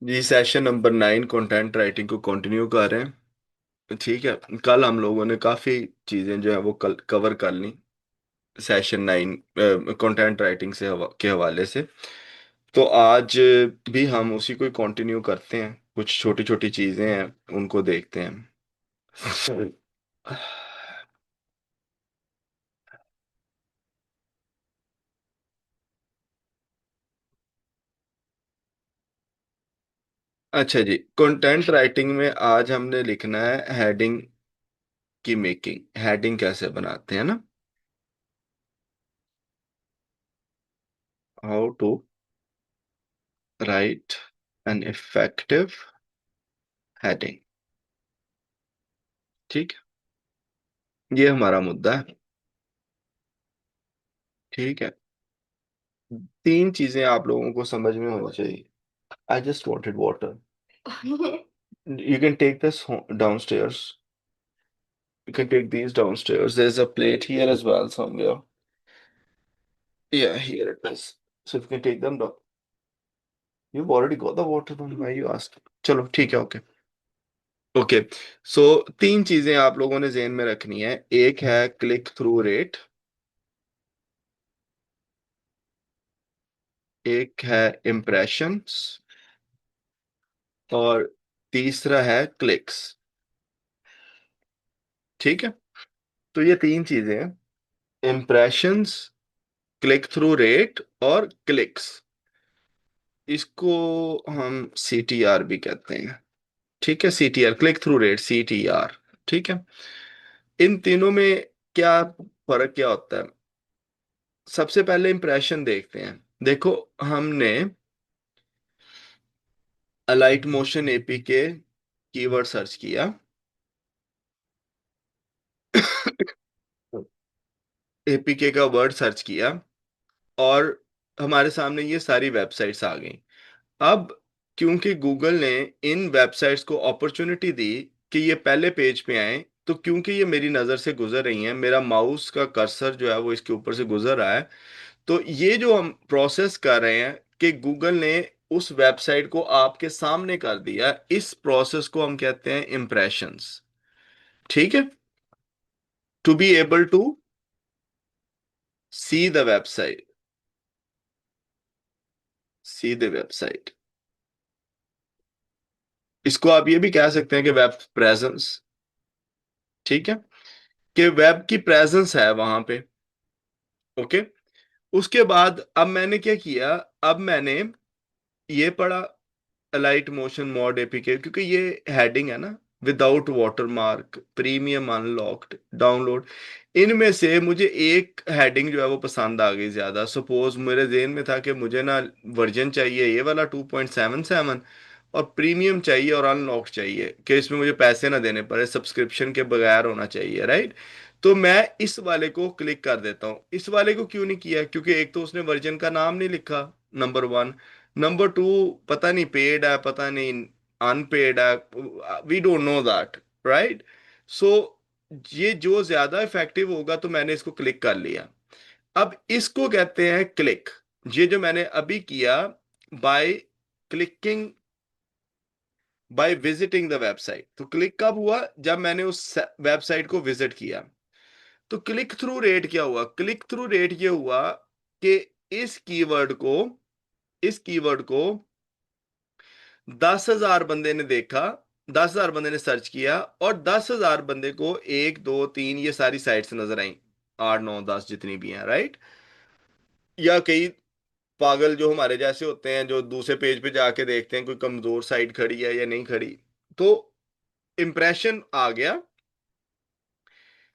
जी, session number 9 content writing को continue कर रहे हैं। ठीक है। कल हम लोगों ने काफ़ी चीज़ें जो है वो कल कवर कर ली। सेशन 9 कंटेंट राइटिंग के हवाले से। तो आज भी हम उसी को कंटिन्यू करते हैं। कुछ छोटी छोटी चीज़ें हैं, उनको देखते हैं। अच्छा जी, कंटेंट राइटिंग में आज हमने लिखना है हेडिंग की मेकिंग। हेडिंग कैसे बनाते हैं ना। How to write an effective heading. ठीक है, ये हमारा मुद्दा है। ठीक है। तीन चीजें आप लोगों को समझ में होनी चाहिए। I just wanted water. You can take this downstairs. You can take these downstairs. There is a plate here as well somewhere. Yeah, here it is. So if you can take them down. You've already got the water, then why you asked? चलो ठीक है, okay. Okay. सो तीन चीजें आप लोगों ने ज़हन में रखनी है। एक है क्लिक थ्रू रेट, एक है इम्प्रेशंस, और तीसरा है क्लिक्स। ठीक है। तो ये तीन चीजें हैं, इम्प्रेशंस, क्लिक थ्रू रेट और क्लिक्स। इसको हम CTR भी कहते हैं। ठीक है, CTR, click through rate, CTR। ठीक है। इन तीनों में क्या फर्क क्या होता है। सबसे पहले इंप्रेशन देखते हैं। देखो, हमने Alight Motion APK keyword search किया। APK का वर्ड सर्च किया, और हमारे सामने ये सारी वेबसाइट्स आ गई। अब क्योंकि गूगल ने इन वेबसाइट्स को अपॉर्चुनिटी दी कि ये पहले पेज पे आए, तो क्योंकि ये मेरी नज़र से गुजर रही हैं, मेरा माउस का कर्सर जो है वो इसके ऊपर से गुजर रहा है, तो ये जो हम प्रोसेस कर रहे हैं कि गूगल ने उस वेबसाइट को आपके सामने कर दिया, इस प्रोसेस को हम कहते हैं इम्प्रेशंस। ठीक है। To be able to see the website, see the website. इसको आप ये भी कह सकते हैं कि वेब प्रेजेंस। ठीक है, कि वेब की प्रेजेंस है वहां पे। ओके। उसके बाद अब मैंने क्या किया। अब मैंने ये पढ़ा, अलाइट मोशन मॉड APK, क्योंकि ये हेडिंग है ना, without watermark, premium unlocked, download. इनमें से मुझे एक हेडिंग जो है वो पसंद आ गई ज्यादा। सपोज मेरे जेहन में था कि मुझे ना वर्जन चाहिए ये वाला 2.77, और प्रीमियम चाहिए और अनलॉक्ड चाहिए, कि इसमें मुझे पैसे ना देने पड़े, सब्सक्रिप्शन के बगैर होना चाहिए, राइट। तो मैं इस वाले को क्लिक कर देता हूँ। इस वाले को क्यों नहीं किया, क्योंकि एक तो उसने वर्जन का नाम नहीं लिखा, नंबर वन। नंबर टू, पता नहीं पेड है, पता नहीं अनपेड है, we don't know that, right. So ये जो ज्यादा इफेक्टिव होगा, तो मैंने इसको क्लिक कर लिया। अब इसको कहते हैं क्लिक। ये जो मैंने अभी किया, by clicking, by visiting the website. तो क्लिक कब हुआ, जब मैंने उस वेबसाइट को विजिट किया। तो क्लिक थ्रू रेट क्या हुआ, क्लिक थ्रू रेट ये हुआ कि इस कीवर्ड को इस कीवर्ड को 10,000 बंदे ने देखा, 10,000 बंदे ने सर्च किया, और 10,000 बंदे को एक दो तीन ये सारी साइट्स नजर आई, 8 9 10 जितनी भी हैं, राइट। या कई पागल जो हमारे जैसे होते हैं, जो दूसरे पेज पे जाके देखते हैं कोई कमजोर साइट खड़ी है या नहीं खड़ी। तो इंप्रेशन आ गया,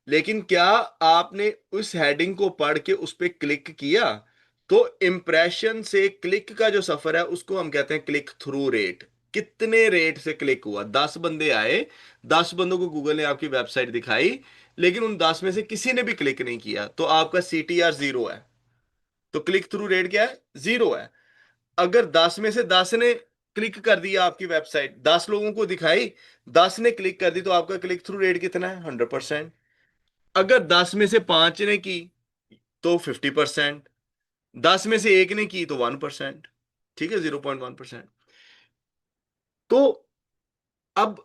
लेकिन क्या आपने उस हेडिंग को पढ़ के उस पर क्लिक किया। तो इंप्रेशन से क्लिक का जो सफर है उसको हम कहते हैं क्लिक थ्रू रेट। कितने रेट से क्लिक हुआ, 10 बंदे आए, 10 बंदों को गूगल ने आपकी वेबसाइट दिखाई, लेकिन उन 10 में से किसी ने भी क्लिक नहीं किया, तो आपका CTR 0 है। तो क्लिक थ्रू रेट क्या है, 0 है। अगर 10 में से 10 ने क्लिक कर दिया, आपकी वेबसाइट 10 लोगों को दिखाई, 10 ने क्लिक कर दी, तो आपका क्लिक थ्रू रेट कितना है, 100%। अगर 10 में से 5 ने की, तो 50%। 10 में से एक ने की, तो 1%। ठीक है, 0.1%। तो अब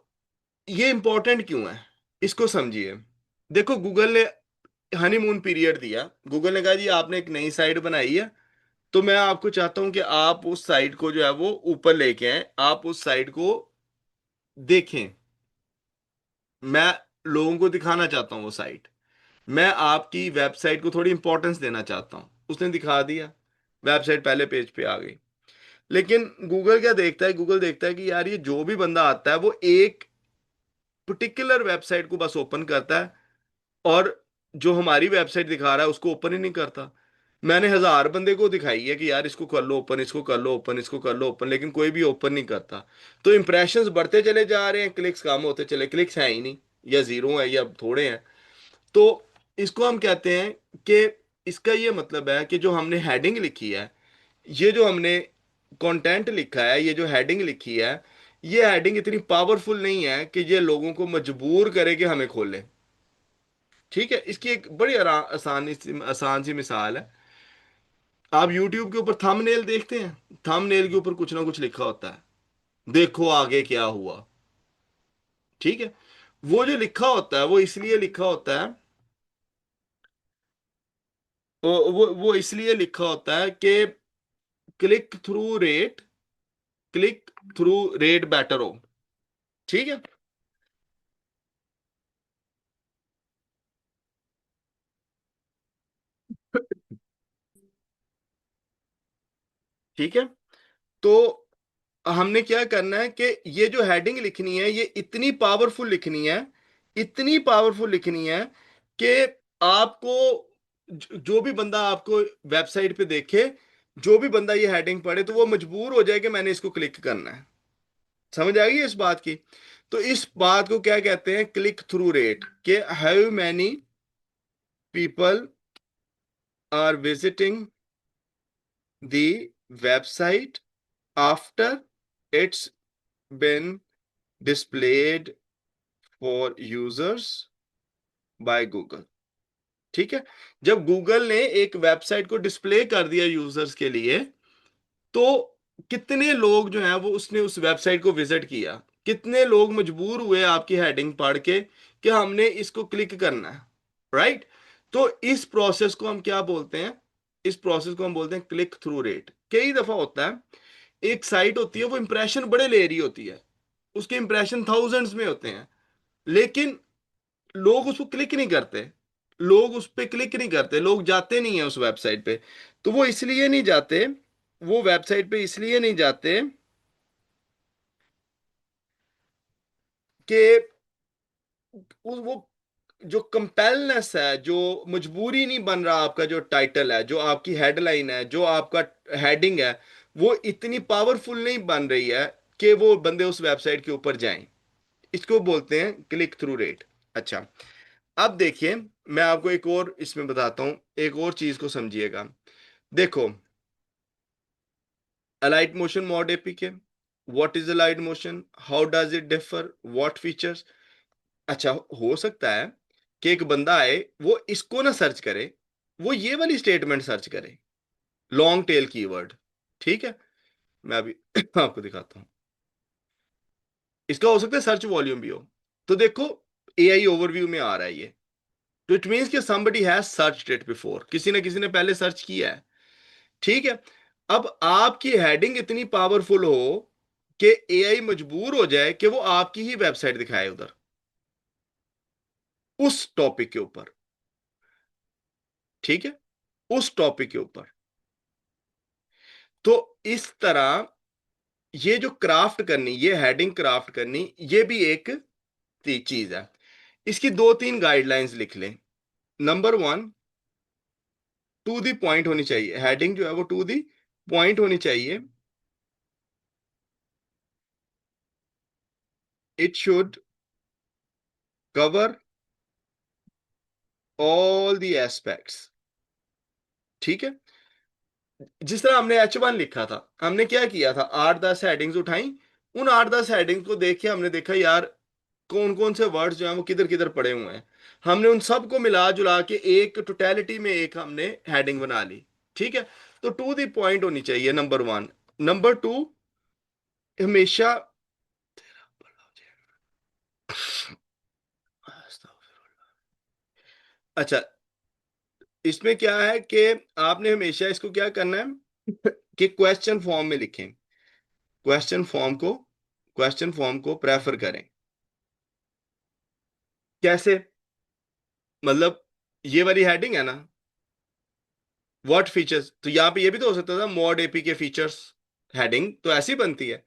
ये इंपॉर्टेंट क्यों है, इसको समझिए। देखो गूगल ने हनीमून पीरियड दिया, गूगल ने कहा जी आपने एक नई साइट बनाई है, तो मैं आपको चाहता हूं कि आप उस साइट को जो है वो ऊपर लेके आए, आप उस साइट को देखें, मैं लोगों को दिखाना चाहता हूँ वो साइट, मैं आपकी वेबसाइट को थोड़ी इंपॉर्टेंस देना चाहता हूँ। उसने दिखा दिया, वेबसाइट पहले पेज पे आ गई। लेकिन गूगल क्या देखता है, गूगल देखता है कि यार ये जो भी बंदा आता है वो एक पर्टिकुलर वेबसाइट को बस ओपन करता है, और जो हमारी वेबसाइट दिखा रहा है उसको ओपन ही नहीं करता। मैंने 1000 बंदे को दिखाई है कि यार इसको कर लो ओपन, इसको कर लो ओपन, इसको कर लो ओपन, लेकिन कोई भी ओपन नहीं करता। तो इंप्रेशंस बढ़ते चले जा रहे हैं, क्लिक्स कम होते चले, क्लिक्स हैं ही नहीं, या जीरो है या थोड़े हैं। तो इसको हम कहते हैं कि इसका ये मतलब है कि जो हमने हेडिंग लिखी है, ये जो हमने कंटेंट लिखा है, ये जो हेडिंग लिखी है, ये हेडिंग इतनी पावरफुल नहीं है कि ये लोगों को मजबूर करे कि हमें खोले। ठीक है, इसकी एक बड़ी आसान सी मिसाल है। आप YouTube के ऊपर थंबनेल देखते हैं, थंबनेल के ऊपर कुछ ना कुछ लिखा होता है, देखो आगे क्या हुआ। ठीक है, वो जो लिखा होता है वो इसलिए लिखा होता है, वो इसलिए लिखा होता है कि click through rate, click through rate better हो। ठीक है। ठीक है, तो हमने क्या करना है कि ये जो हेडिंग लिखनी है ये इतनी पावरफुल लिखनी है, इतनी पावरफुल लिखनी है कि आपको जो भी बंदा आपको वेबसाइट पे देखे, जो भी बंदा ये हेडिंग पढ़े तो वो मजबूर हो जाए कि मैंने इसको क्लिक करना है। समझ आ गई है इस बात की? तो इस बात को क्या कहते हैं, क्लिक थ्रू रेट, कि how many people are visiting the website after it's been displayed for users by Google. ठीक है, जब गूगल ने एक वेबसाइट को डिस्प्ले कर दिया यूजर्स के लिए, तो कितने लोग जो हैं वो उसने उस वेबसाइट को विजिट किया, कितने लोग मजबूर हुए आपकी हेडिंग पढ़ के कि हमने इसको क्लिक करना है। राइट, तो इस प्रोसेस को हम क्या बोलते हैं, इस प्रोसेस को हम बोलते हैं क्लिक थ्रू रेट। कई दफा होता है एक साइट होती है वो इंप्रेशन बड़े ले रही होती है, उसके इंप्रेशन थाउजेंड्स में होते हैं, लेकिन लोग उसको क्लिक नहीं करते, लोग उस पे क्लिक नहीं करते, लोग जाते नहीं है उस वेबसाइट पे। तो वो इसलिए नहीं जाते, वो वेबसाइट पे इसलिए नहीं जाते कि वो जो कंपेलनेस है, जो मजबूरी नहीं बन रहा, आपका जो टाइटल है, जो आपकी हेडलाइन है, जो आपका हेडिंग है, वो इतनी पावरफुल नहीं बन रही है कि वो बंदे उस वेबसाइट के ऊपर जाएं। इसको बोलते हैं क्लिक थ्रू रेट। अच्छा, अब देखिए, मैं आपको एक और इसमें बताता हूं, एक और चीज को समझिएगा। देखो, Alight Motion mod APK, what is Alight Motion, how does it differ, what features. अच्छा, हो सकता है कि एक बंदा आए, वो इसको ना सर्च करे, वो ये वाली स्टेटमेंट सर्च करे, लॉन्ग टेल कीवर्ड। ठीक है, मैं अभी आपको दिखाता हूं। इसका हो सकता है सर्च वॉल्यूम भी हो। तो देखो, एआई ओवरव्यू में आ रहा है ये, तो इट मीन्स कि somebody has searched it before, किसी ने किसी ने पहले सर्च किया है। ठीक है, अब आपकी हेडिंग इतनी पावरफुल हो कि एआई मजबूर हो जाए कि वो आपकी ही वेबसाइट दिखाए उधर, उस टॉपिक के ऊपर। ठीक है, उस टॉपिक के ऊपर। तो इस तरह ये जो क्राफ्ट करनी, ये हेडिंग क्राफ्ट करनी, ये भी एक चीज है। इसकी दो तीन गाइडलाइंस लिख लें। Number one, to the point होनी चाहिए, हेडिंग जो है वो टू दी पॉइंट होनी चाहिए। It should cover all the aspects. ठीक है, जिस तरह हमने H1 लिखा था, हमने क्या किया था, 8-10 हेडिंग्स उठाई, उन 8-10 हेडिंग्स को देख के हमने देखा यार कौन कौन से वर्ड्स जो हैं वो किधर किधर पड़े हुए हैं, हमने उन सबको मिला जुला के एक टोटेलिटी में एक हमने हेडिंग बना ली। ठीक है, तो टू द पॉइंट होनी चाहिए, नंबर वन। नंबर टू, हमेशा अच्छा, इसमें क्या है कि आपने हमेशा इसको क्या करना है कि क्वेश्चन फॉर्म में लिखें। क्वेश्चन फॉर्म को क्वेश्चन फॉर्म को प्रेफर करें। कैसे? मतलब ये वाली हेडिंग है ना, व्हाट फीचर्स, तो यहाँ पे ये भी तो हो सकता था मॉड एपी के फीचर्स। हेडिंग तो ऐसी बनती है,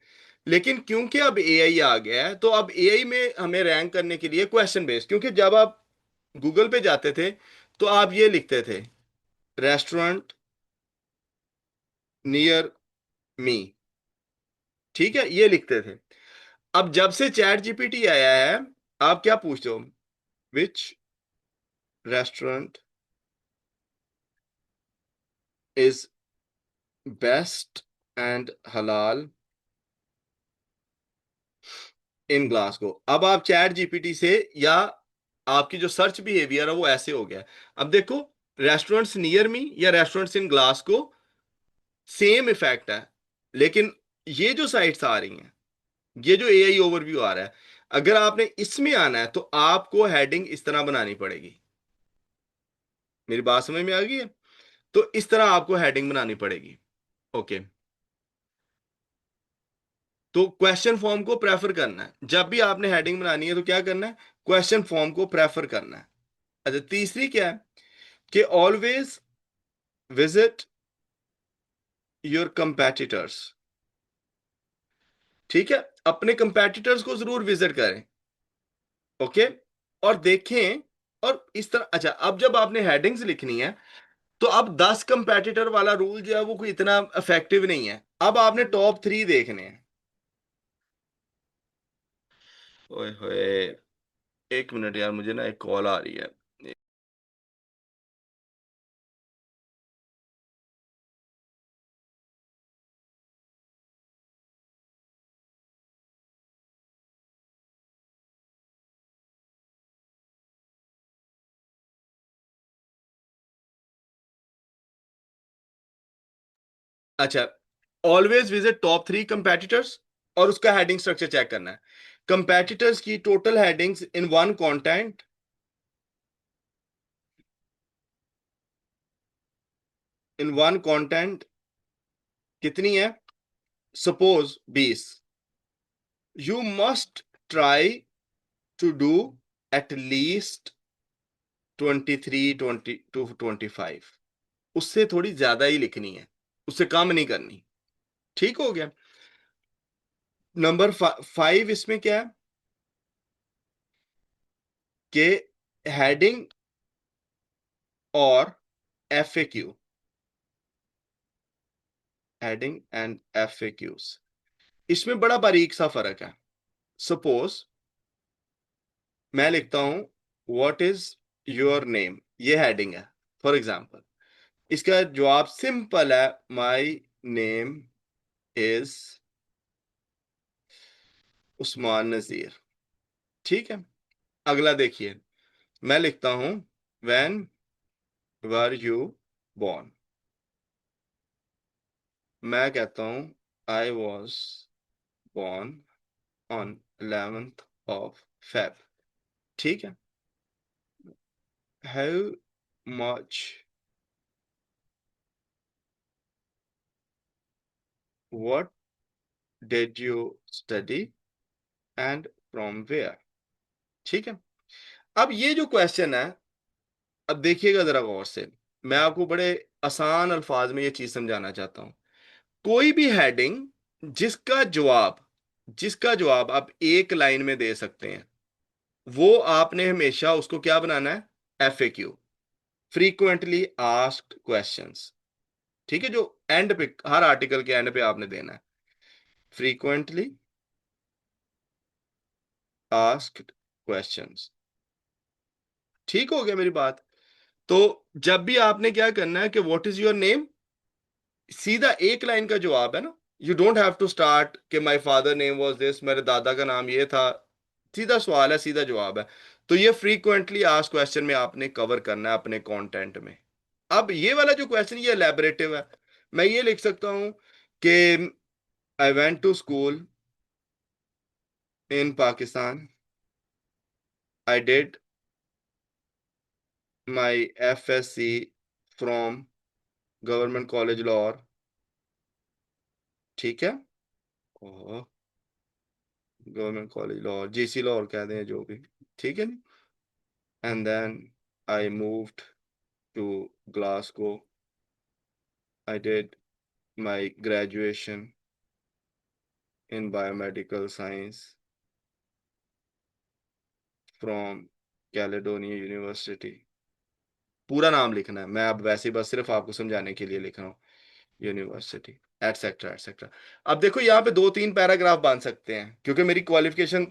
लेकिन क्योंकि अब एआई आ गया है तो अब एआई में हमें रैंक करने के लिए क्वेश्चन बेस्ड, क्योंकि जब आप गूगल पे जाते थे तो आप ये लिखते थे, रेस्टोरेंट नियर मी, ठीक है, ये लिखते थे। अब जब से चैट जीपीटी आया है, आप क्या पूछते हो, विच रेस्टोरेंट इज बेस्ट एंड हलाल इन ग्लासगो। अब आप चैट जीपीटी से, या आपकी जो सर्च बिहेवियर है वो ऐसे हो गया है। अब देखो, रेस्टोरेंट्स नियर मी या रेस्टोरेंट्स इन ग्लासगो, सेम इफेक्ट है। लेकिन ये जो साइट्स आ रही हैं, ये जो एआई ओवरव्यू आ रहा है, अगर आपने इसमें आना है तो आपको हेडिंग इस तरह बनानी पड़ेगी। मेरी बात समझ में आ गई है? तो इस तरह आपको हेडिंग बनानी पड़ेगी। ओके। तो क्वेश्चन फॉर्म को प्रेफर करना है, जब भी आपने हेडिंग बनानी है तो क्या करना है, क्वेश्चन फॉर्म को प्रेफर करना है। अच्छा, तीसरी क्या है कि ऑलवेज विजिट योर कंपेटिटर्स। ठीक है, अपने कंपेटिटर्स को जरूर विजिट करें। ओके, और देखें। और इस तरह, अच्छा, अब जब आपने हेडिंग्स लिखनी है तो अब 10 कंपेटिटर वाला रूल जो है वो कोई इतना इफेक्टिव नहीं है। अब आपने टॉप 3 देखने हैं। ओए होए, एक मिनट यार, मुझे ना एक कॉल आ रही है। अच्छा, ऑलवेज विजिट टॉप 3 कंपेटिटर्स, और उसका हेडिंग स्ट्रक्चर चेक करना है। कंपेटिटर्स की total headings in one content, in one content कितनी है? Suppose 20। You must try to do at least 23, 20 to 25। उससे थोड़ी ज्यादा ही लिखनी है, उससे कम नहीं करनी। ठीक हो गया। नंबर 5 इसमें क्या है कि हेडिंग और F A Q, heading and F A cues, इसमें बड़ा बारीक सा फर्क है। सपोज मैं लिखता हूं, व्हाट इज योर नेम, ये हेडिंग है, फॉर एग्जाम्पल। इसका जवाब सिंपल है, माई नेम इज उस्मान नजीर। ठीक है। अगला देखिए, मैं लिखता हूं, व्हेन वर यू born। मैं कहता हूं, I was born on 11th of Feb। ठीक है। How much, what did you study and from where। ठीक है। अब ये जो क्वेश्चन है, अब देखिएगा जरा गौर से, मैं आपको बड़े आसान अल्फाज में ये चीज समझाना चाहता हूं। कोई भी हेडिंग जिसका जवाब जिसका जवाब आप एक लाइन में दे सकते हैं, वो आपने हमेशा उसको क्या बनाना है, F A Q, frequently asked questions. ठीक है, जो एंड पे, हर आर्टिकल के एंड पे आपने देना है, फ्रीक्वेंटली आस्क्ड क्वेश्चंस। ठीक हो गया मेरी बात? तो जब भी आपने क्या करना है कि व्हाट इज योर नेम, सीधा एक लाइन का जवाब है ना। You don't have to start कि my father name was this, मेरे दादा का नाम ये था। सीधा सवाल है, सीधा जवाब है। तो ये फ्रीक्वेंटली आस्क्ड क्वेश्चन में आपने कवर करना है अपने कंटेंट में। अब ये वाला जो क्वेश्चन, ये एलैबोरेटिव है। मैं ये लिख सकता हूं कि I went to school in Pakistan, I did my FSC from government college Lahore, ठीक है, और government college Lahore, GC Lahore कह दें जो भी, ठीक है। And then I moved to Glasgow, I did my graduation in biomedical science from Caledonia university. पूरा नाम लिखना है, मैं अब वैसे ही बस सिर्फ आपको समझाने के लिए लिख रहा हूँ, यूनिवर्सिटी एटसेट्रा एटसेट्रा। अब देखो यहाँ पे 2-3 पैराग्राफ बन सकते हैं, क्योंकि मेरी क्वालिफिकेशन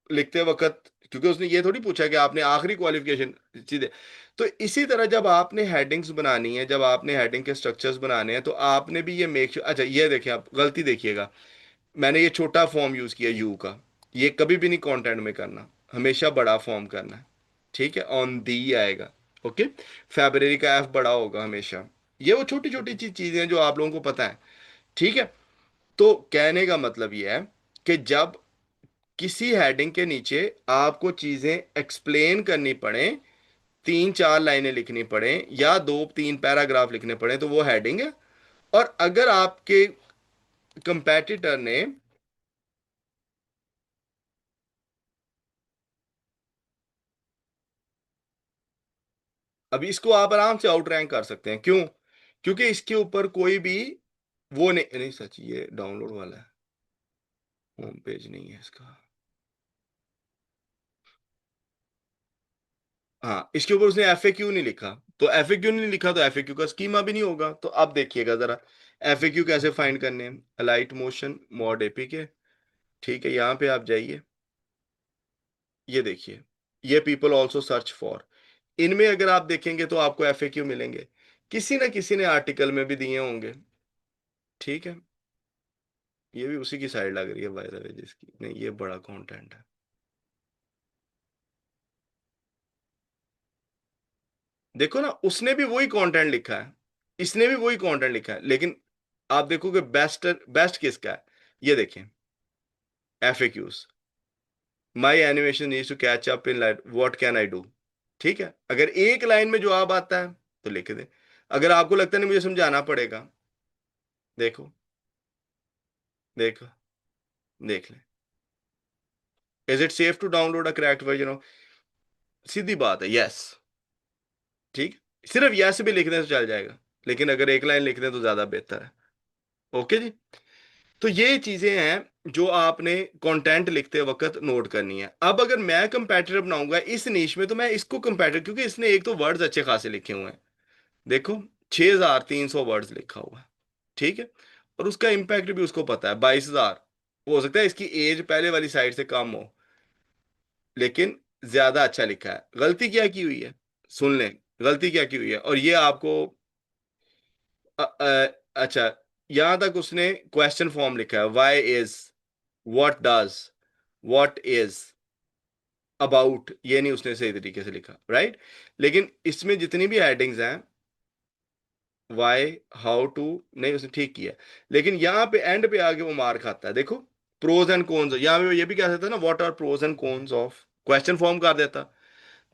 लिखते वक्त, क्योंकि उसने ये थोड़ी पूछा कि आपने आखिरी क्वालिफिकेशन चीजें। तो इसी तरह जब आपने हेडिंग्स बनानी है, जब आपने हेडिंग के स्ट्रक्चर्स बनाने हैं, तो आपने भी ये मेक श्योर, अच्छा ये देखिए, आप गलती देखिएगा, मैंने ये छोटा फॉर्म यूज किया यू का, ये कभी भी नहीं कंटेंट में करना, हमेशा बड़ा फॉर्म करना है, ठीक है, ऑन दी आएगा, ओके। फेब्रवरी का एफ बड़ा होगा हमेशा। ये वो छोटी छोटी चीजें हैं जो आप लोगों को पता है, ठीक है। तो कहने का मतलब ये है कि जब किसी हेडिंग के नीचे आपको चीजें एक्सप्लेन करनी पड़े, 3-4 लाइनें लिखनी पड़े या 2-3 पैराग्राफ लिखने पड़े, तो वो हेडिंग है। और अगर आपके कंपेटिटर ने, अभी इसको आप आराम से आउट रैंक कर सकते हैं, क्यों? क्योंकि इसके ऊपर कोई भी वो नहीं, नहीं सच, ये डाउनलोड वाला है, होम पेज नहीं है इसका। हाँ, इसके ऊपर उसने FAQ नहीं लिखा, तो FAQ नहीं लिखा तो FAQ का स्कीमा भी नहीं होगा। तो अब देखिएगा जरा, FAQ कैसे फाइंड करने हैं, अलाइट मोशन मॉड APK, ठीक है, यहाँ पे आप जाइए, ये देखिए, ये पीपल ऑल्सो सर्च फॉर, इनमें अगर आप देखेंगे तो आपको FAQ मिलेंगे, किसी ना किसी ने आर्टिकल में भी दिए होंगे, ठीक है। ये भी उसी की साइड लग रही है बाय द वे, जिसकी नहीं, ये बड़ा कंटेंट है। देखो ना, उसने भी वही कंटेंट लिखा है, इसने भी वही कंटेंट लिखा है, लेकिन आप देखोगे बेस्ट बेस्ट किसका है, ये देखें, FAQs, my animation needs to catch up in light, what can I do, ठीक है। अगर एक लाइन में जवाब आता है तो लिख दे, अगर आपको लगता नहीं मुझे समझाना पड़ेगा, देखो, देखो, देख लें, is it safe to download a cracked version of, सीधी बात है, यस, ठीक, सिर्फ यस भी लिख दें तो चल जाएगा, लेकिन अगर एक लाइन लिख दें तो ज्यादा बेहतर है, ओके जी। तो ये चीजें हैं जो आपने कंटेंट लिखते वक्त नोट करनी है। अब अगर मैं कंपेटिटर बनाऊंगा इस नीश में, तो मैं इसको कंपेटिटर, क्योंकि इसने एक तो वर्ड्स अच्छे खासे लिखे हुए हैं, देखो 6300 वर्ड्स लिखा हुआ है, ठीक है, और उसका इम्पैक्ट भी उसको पता है 22,000, हो सकता है इसकी एज पहले वाली साइड से कम हो, लेकिन ज्यादा अच्छा लिखा है। गलती क्या की हुई है, सुन लें, गलती क्या की हुई है, और ये आपको अच्छा, यहां तक उसने क्वेश्चन फॉर्म लिखा है, why is, what does, what is, about, ये नहीं उसने सही तरीके से लिखा, राइट। लेकिन इसमें जितनी भी हेडिंग्स हैं, वाई, हाउ टू, नहीं उसने ठीक किया, लेकिन यहाँ पे एंड पे आके वो मार खाता है, देखो, प्रोज एंड कॉन्स, यहाँ पे ये भी कह सकता है ना, what are pros and cons of, question form कर देता।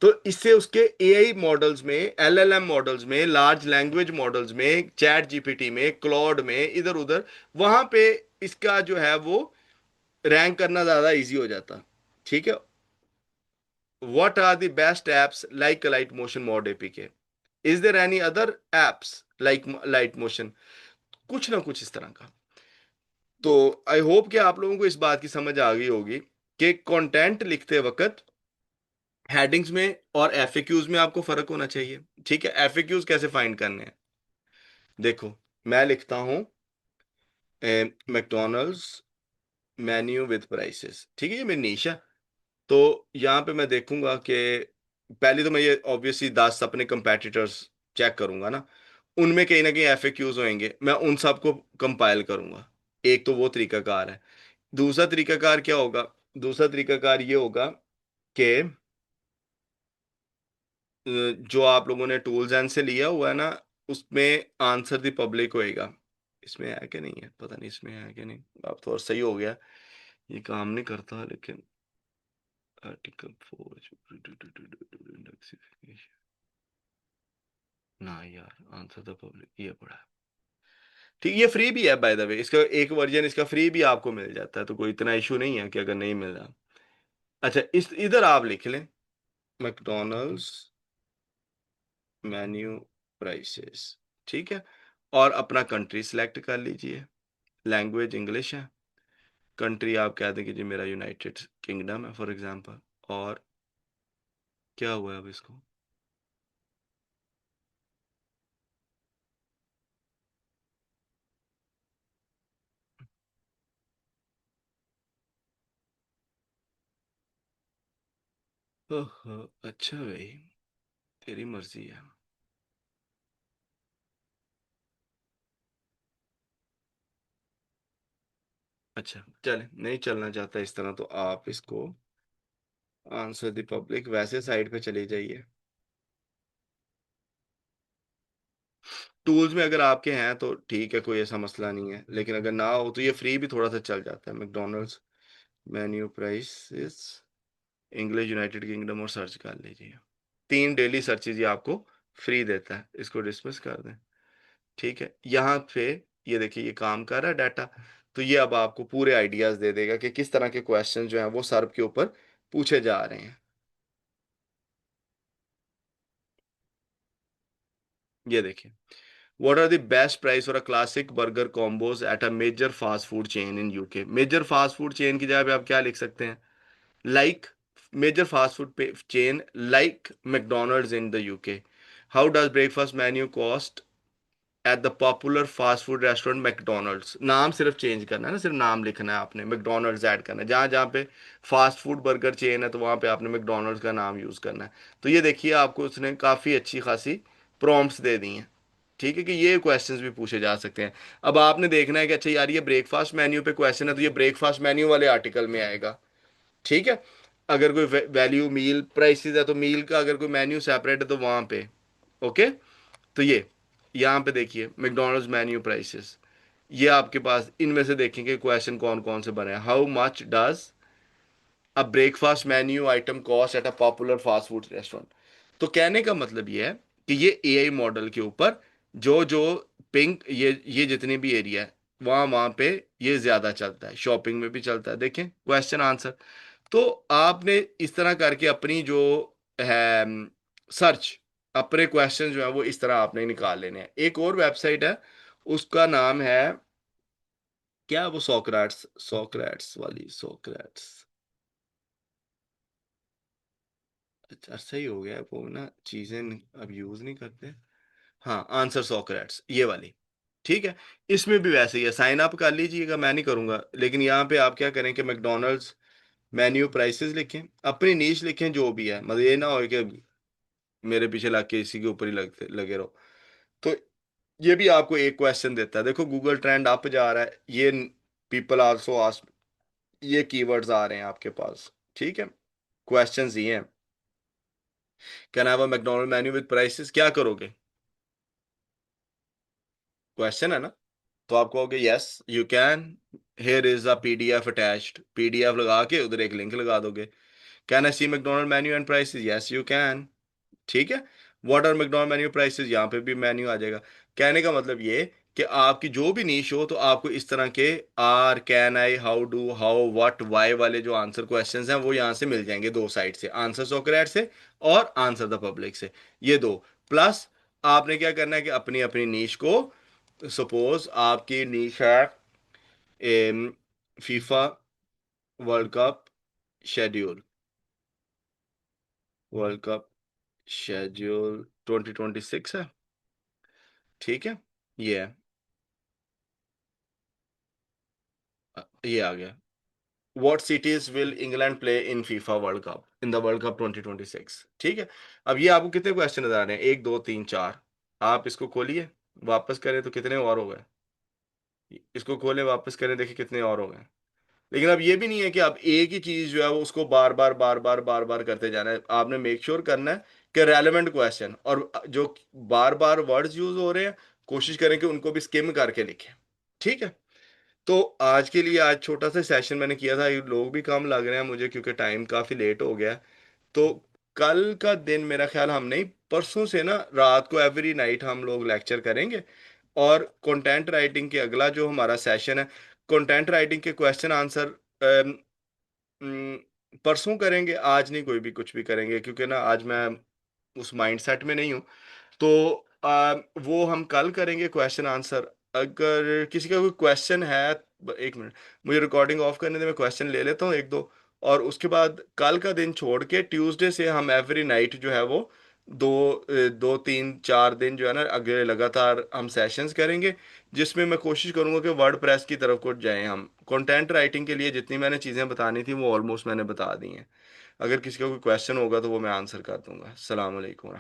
तो इससे उसके AI मॉडल्स में, LLM मॉडल्स में, लार्ज लैंग्वेज मॉडल्स में, चैट GPT में, क्लॉड में, इधर उधर, वहां पे इसका जो है वो रैंक करना ज्यादा इजी हो जाता, ठीक है। What are the best apps like light motion mod APK, is there any other apps like light motion, कुछ ना कुछ इस तरह का। तो आई होप कि आप लोगों को इस बात की समझ आ गई होगी कि कंटेंट लिखते वक्त हेडिंग्स में और FAQs में आपको फर्क होना चाहिए, ठीक है। FAQs कैसे फाइंड करने हैं, देखो, मैं लिखता हूं मैकडोनल्ड्स मेन्यू विद प्राइसेस, ठीक है, ये मेरी नीश है। तो यहाँ पे मैं देखूंगा कि पहले तो मैं ये ऑब्वियसली 10 अपने कंपेटिटर्स चेक करूंगा ना, उनमें कहीं ना कहीं FAQs होंगे, मैं उन सबको कंपाइल करूंगा, एक तो वो तरीकाकार है। दूसरा तरीकाकार क्या होगा, दूसरा तरीकाकार ये होगा कि जो आप लोगों ने टूल्स एंड से लिया हुआ है ना, उसमें आंसर द पब्लिक होएगा, इसमें है कि नहीं है पता नहीं, इसमें है कि नहीं, अब तो और सही हो गया, ये काम नहीं करता लेकिन, आर्टिकल 4, ना यार, आंसर द पब्लिक ये पढ़ा है। ठीक, ये फ्री भी है बाय द वे, इसका एक वर्जन इसका फ्री भी आपको मिल जाता है, तो कोई इतना इशू नहीं है कि अगर नहीं मिल रहा। अच्छा, इस इधर आप लिख लें, मैकडोनल्ड्स मेन्यू प्राइसेस। ठीक है, और अपना कंट्री सिलेक्ट कर लीजिए। लैंग्वेज इंग्लिश है। कंट्री आप कह दें कि जी मेरा यूनाइटेड किंगडम है फॉर एग्जांपल। और क्या हुआ है अब इसको? ओहो, अच्छा भाई, तेरी मर्जी है। अच्छा चले, नहीं चलना चाहता इस तरह तो आप इसको आंसर द पब्लिक वैसे साइड पे चले जाइए। टूल्स में अगर आपके हैं तो ठीक है, कोई ऐसा मसला नहीं है, लेकिन अगर ना हो तो ये फ्री भी थोड़ा सा चल जाता है। McDonald's menu prices English United kingdom और सर्च कर लीजिए। 3 डेली सर्चेज ये आपको फ्री देता है, इसको डिसमिस कर दें। ठीक है, यहाँ पे ये देखिए ये काम कर रहा है डाटा। तो ये अब आपको पूरे आइडियाज दे देगा कि किस तरह के क्वेश्चन जो हैं वो सर्व के ऊपर पूछे जा रहे हैं। ये देखिए, what are the best price for a classic burger combos at a major fast food chain in UK. Major fast food chain की जगह पे आप क्या लिख सकते हैं? Like major fast food chain like McDonald's in the UK. How does breakfast menu cost at the popular fast food restaurant McDonald's. नाम सिर्फ चेंज करना है ना, सिर्फ नाम लिखना है आपने, मैकडोनल्ड्स ऐड करना है। जहाँ जहाँ पे फास्ट फूड बर्गर चेन है तो वहाँ पे आपने मैकडोनल्ड्स का नाम यूज़ करना है। तो ये देखिए आपको उसने काफ़ी अच्छी खासी प्रॉम्प्ट्स दे दी हैं। ठीक है, कि ये क्वेश्चंस भी पूछे जा सकते हैं। अब आपने देखना है कि अच्छा यार ये ब्रेकफास्ट मेन्यू पे क्वेश्चन है तो ये ब्रेकफास्ट मेन्यू वाले आर्टिकल में आएगा। ठीक है, अगर कोई वैल्यू मील प्राइसेस है तो मील का अगर कोई मेन्यू सेपरेट है तो वहाँ पे। ओके, तो ये यहाँ पे देखिए मैकडोनल्ड्स मेन्यू प्राइसेस, ये आपके पास इनमें से देखेंगे क्वेश्चन कौन कौन से बने हैं। How much does a breakfast menu item cost at a popular fast food restaurant. तो कहने का मतलब ये है कि ये एआई मॉडल के ऊपर जो जो पिंक ये जितने भी एरिया है वहाँ वहाँ पे ये ज्यादा चलता है, शॉपिंग में भी चलता है। देखें क्वेश्चन आंसर। तो आपने इस तरह करके अपनी जो है सर्च, अपने क्वेश्चन जो है वो इस तरह आपने निकाल लेने हैं। एक और वेबसाइट है, उसका नाम है क्या, वो सोक्रेट्स, सोक्रेट्स वाली, सोक्रेट्स। अच्छा सही हो गया, वो ना चीजें अब यूज नहीं करते। हाँ, आंसर सोक्रेट्स ये वाली। ठीक है, इसमें भी वैसे ही है, साइन अप कर लीजिएगा, मैं नहीं करूंगा, लेकिन यहाँ पे आप क्या करें कि मैकडोनल्ड्स मेन्यू प्राइसेस लिखें, अपनी नीश लिखें जो भी है, मतलब ये ना हो कि मेरे पीछे लग के इसी के ऊपर ही लगते लगे रहो। तो ये भी आपको एक क्वेश्चन देता है। देखो गूगल ट्रेंड अप जा रहा है, ये पीपल आल्सो आस्क, ये कीवर्ड्स आ रहे हैं आपके पास। ठीक है, क्वेश्चंस ये हैं, can have a McDonald menu with prices, क्या करोगे? क्वेश्चन है ना, तो आप कहोगे yes you can, here is a PDF attached, PDF लगा के उधर एक लिंक लगा दोगे। Can I see McDonald menu and prices, yes you can. ठीक है, what are McDonald menu prices, यहाँ पे भी मेन्यू आ जाएगा। कहने का मतलब ये कि आपकी जो भी नीश हो तो आपको इस तरह के are, can I, how do, how, what, why वाले जो आंसर क्वेश्चंस हैं वो यहाँ से मिल जाएंगे, दो साइड से, आंसर सोक्रेट से और आंसर द पब्लिक से, ये दो। प्लस आपने क्या करना है कि अपनी अपनी नीश को, सपोज आपकी नीश है FIFA world cup schedule, world cup schedule 2026 है। ठीक है, ये है, ये आ गया। What cities will England play in FIFA world cup, in the world cup 2026। ठीक है, अब ये आपको कितने क्वेश्चन नजर आ रहे हैं? एक, दो, तीन, चार। आप इसको खोलिए, वापस करें तो कितने और हो गए? इसको खोलें, वापस करें, देखिए कितने और हो गए। लेकिन अब ये भी नहीं है कि आप एक ही चीज जो है वो उसको बार बार बार बार बार बार करते जाना है। आपने मेक श्योर करना है कि रेलेवेंट क्वेश्चन और जो बार बार वर्ड्स यूज हो रहे हैं, कोशिश करें कि उनको भी स्किम करके लिखें। ठीक है, तो आज के लिए आज छोटा सा सेशन मैंने किया था, ये लोग भी कम लग रहे हैं मुझे क्योंकि टाइम काफी लेट हो गया है। तो कल का दिन मेरा ख्याल हम नहीं, परसों से ना रात को एवरी नाइट हम लोग लेक्चर करेंगे। और कंटेंट राइटिंग के अगला जो हमारा सेशन है, कंटेंट राइटिंग के क्वेश्चन आंसर परसों करेंगे, आज नहीं कोई भी कुछ भी करेंगे, क्योंकि ना आज मैं उस माइंडसेट में नहीं हूँ। तो वो हम कल करेंगे क्वेश्चन आंसर। अगर किसी का कोई क्वेश्चन है, एक मिनट, मुझे रिकॉर्डिंग ऑफ करने दे, मैं क्वेश्चन ले लेता हूँ एक दो। और उसके बाद कल का दिन छोड़ के ट्यूसडे से हम एवरी नाइट जो है वो दो तीन चार दिन जो है ना अगले लगातार हम सेशंस करेंगे, जिसमें मैं कोशिश करूंगा कि वर्ड प्रेस की तरफ को जाएं हम। कंटेंट राइटिंग के लिए जितनी मैंने चीज़ें बतानी थी वो ऑलमोस्ट मैंने बता दी हैं। अगर किसी का कोई क्वेश्चन होगा तो वो मैं आंसर कर दूंगा। अस्सलाम वालेकुम।